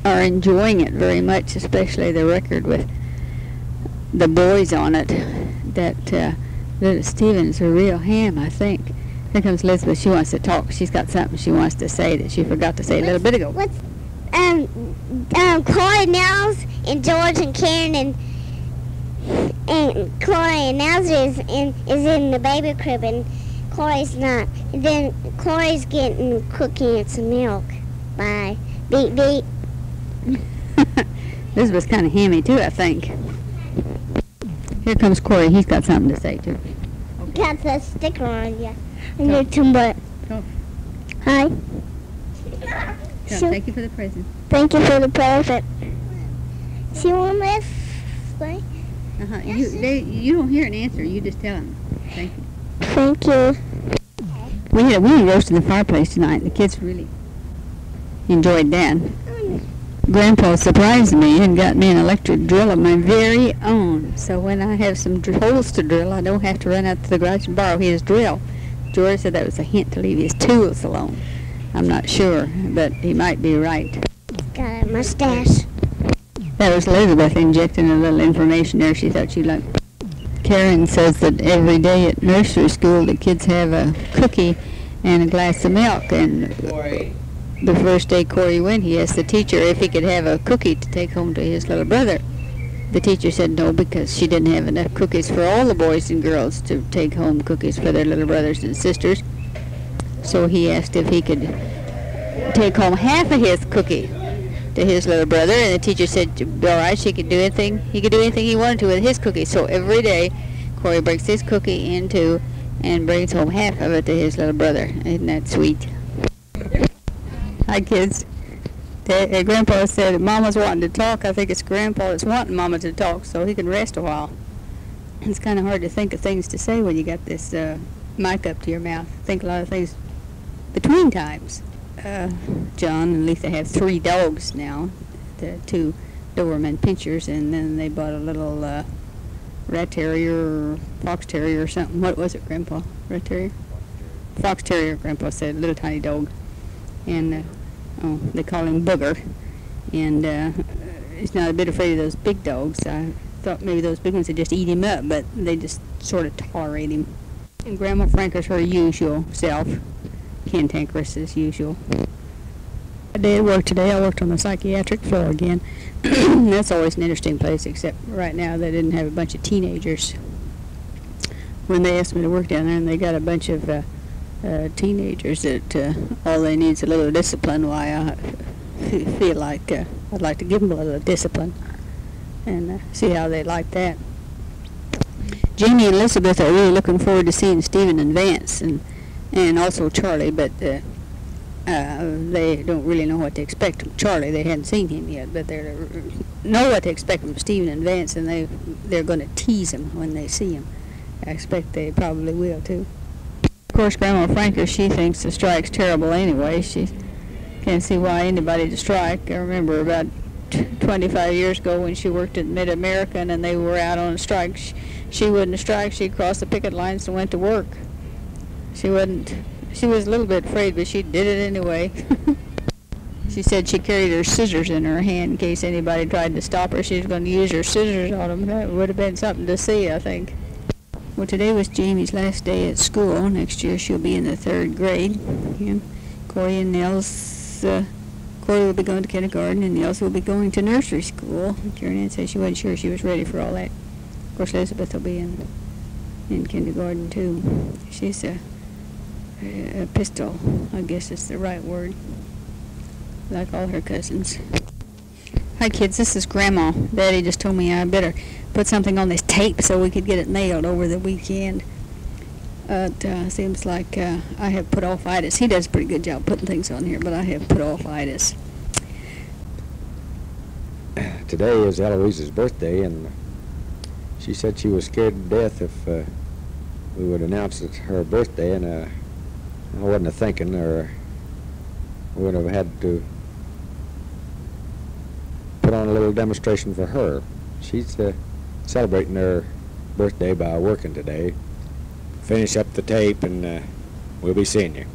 are enjoying it very much, especially the record with the boys on it. That little Stephen's a real ham, I think. Here comes Elizabeth. She wants to talk. She's got something she wants to say that she forgot to say a little bit ago. What's Corey, Nels, and George and Karen and Corey and Nels is in the baby crib and Corey's not. And then Corey's getting a cookie and some milk. Bye. Beep beep. Elizabeth's kind of hammy too, I think. Here comes Corey. He's got something to say too. Got the sticker on you. And your tumble. Hi. Thank you for the present. Thank you for the present. See one last thing? You don't hear an answer. You just tell them. Thank you. Thank you. We had a roast in the fireplace tonight. The kids really enjoyed that. Grandpa surprised me and got me an electric drill of my very own. So when I have some holes to drill, I don't have to run out to the garage and borrow his drill. George said that was a hint to leave his tools alone. I'm not sure, but he might be right. Got a mustache. That was Elizabeth injecting a little information there. She thought she'd like. Karen says that every day at nursery school the kids have a cookie and a glass of milk. And the first day Corey went, he asked the teacher if he could have a cookie to take home to his little brother. The teacher said no, because she didn't have enough cookies for all the boys and girls to take home cookies for their little brothers and sisters. So he asked if he could take home half of his cookie to his little brother, and the teacher said, all right, he could do anything he wanted to with his cookie. So every day, Corey breaks his cookie in two and brings home half of it to his little brother. Isn't that sweet? Hi, kids. Grandpa said Mama's wanting to talk. I think it's Grandpa that's wanting Mama to talk so he can rest a while. It's kind of hard to think of things to say when you got this mic up to your mouth. Think a lot of things between times. John and Letha have 3 dogs now, the 2 Doberman pinchers, and then they bought a little rat terrier or fox terrier or something. What was it, Grandpa? Rat terrier? Fox terrier, Grandpa said, little tiny dog. And they call him Booger. And he's not a bit afraid of those big dogs. I thought maybe those big ones would just eat him up, but they just sort of tolerate him. And Grandma Frank is her usual self. Cantankerous as usual. I did work today. I worked on the psychiatric floor again. That's always an interesting place, except right now they didn't have a bunch of teenagers. When they asked me to work down there, and they got a bunch of teenagers that all they need is a little discipline, why I feel like I'd like to give them a little discipline and see how they like that. Jamie and Elizabeth are really looking forward to seeing Stephen and Vance, and also Charlie, but they don't really know what to expect from Charlie. They hadn't seen him yet, but they know what to expect from Stephen and Vance, and they're going to tease him when they see him. I expect they probably will, too. Of course, Grandma Franker, she thinks the strike's terrible anyway. She can't see why anybody to strike. I remember about 25 years ago when she worked at Mid-American and they were out on a strike. She wouldn't strike. She'd cross the picket lines and went to work. She was a little bit afraid, but she did it anyway. She said she carried her scissors in her hand in case anybody tried to stop her. She was going to use her scissors on them. That would have been something to see, I think. Well, today was Jamie's last day at school. Next year she'll be in the 3rd grade. And Corey and Nels, Corey will be going to kindergarten, and Nels will be going to nursery school. Karen Ann said she wasn't sure she was ready for all that. Of course, Elizabeth will be in kindergarten, too. She's a pistol, I guess is the right word, like all her cousins. Hi kids, this is Grandma. Daddy just told me I better put something on this tape so we could get it mailed over the weekend. It seems like I have put-off-itis. He does a pretty good job putting things on here, but I have put-off-itis. Today is Eloise's birthday, and she said she was scared to death if we would announce it's her birthday, and I wasn't thinking, or we would have had to put on a little demonstration for her. She's celebrating her birthday by working today. Finish up the tape, and we'll be seeing you.